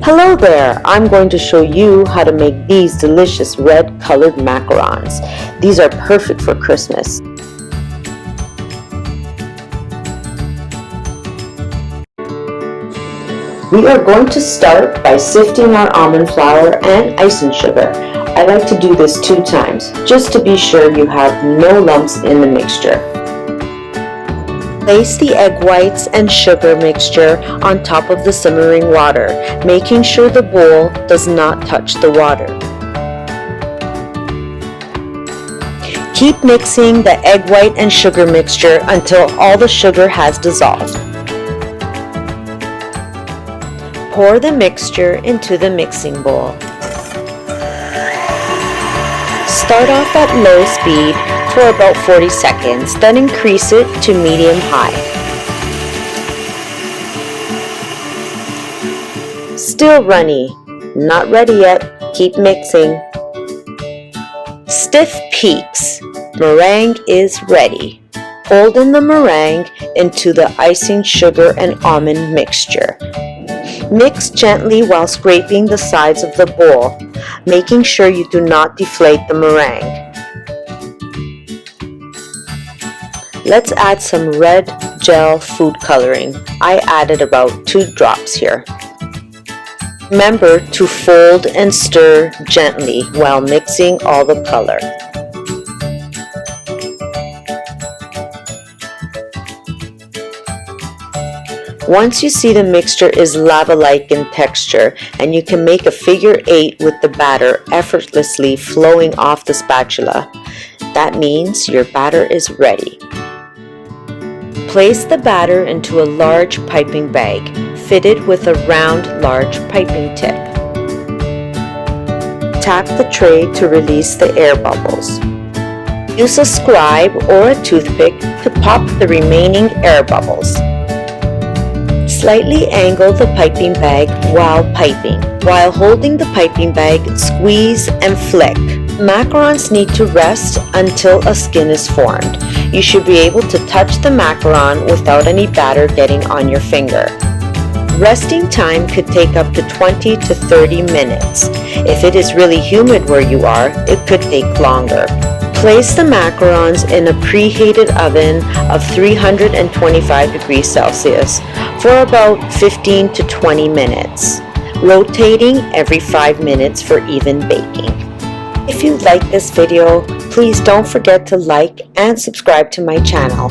Hello there! I'm going to show you how to make these delicious red colored macarons. These are perfect for Christmas. We are going to start by sifting our almond flour and icing sugar. I like to do this 2 times, just to be sure you have no lumps in the mixture. Place the egg whites and sugar mixture on top of the simmering water, making sure the bowl does not touch the water. Keep mixing the egg white and sugar mixture until all the sugar has dissolved. Pour the mixture into the mixing bowl. Start off at low speed for about 40 seconds, then increase it to medium-high. Still runny. Not ready yet. Keep mixing. Stiff peaks. Meringue is ready. Fold in the meringue into the icing sugar and almond mixture. Mix gently while scraping the sides of the bowl, making sure you do not deflate the meringue. Let's add some red gel food coloring. I added about 2 drops here. Remember to fold and stir gently while mixing all the color. Once you see the mixture is lava-like in texture and you can make a figure 8 with the batter effortlessly flowing off the spatula, that means your batter is ready. Place the batter into a large piping bag fitted with a round, large piping tip. Tap the tray to release the air bubbles. Use a scribe or a toothpick to pop the remaining air bubbles. Slightly angle the piping bag while piping. While holding the piping bag, squeeze and flick. Macarons need to rest until a skin is formed. You should be able to touch the macaron without any batter getting on your finger. Resting time could take up to 20 to 30 minutes. If it is really humid where you are, it could take longer. Place the macarons in a preheated oven of 325 degrees Celsius for about 15 to 20 minutes, rotating every 5 minutes for even baking. If you like this video, please don't forget to like and subscribe to my channel.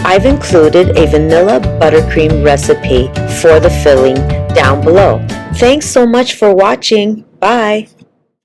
I've included a vanilla buttercream recipe for the filling down below. Thanks so much for watching. Bye!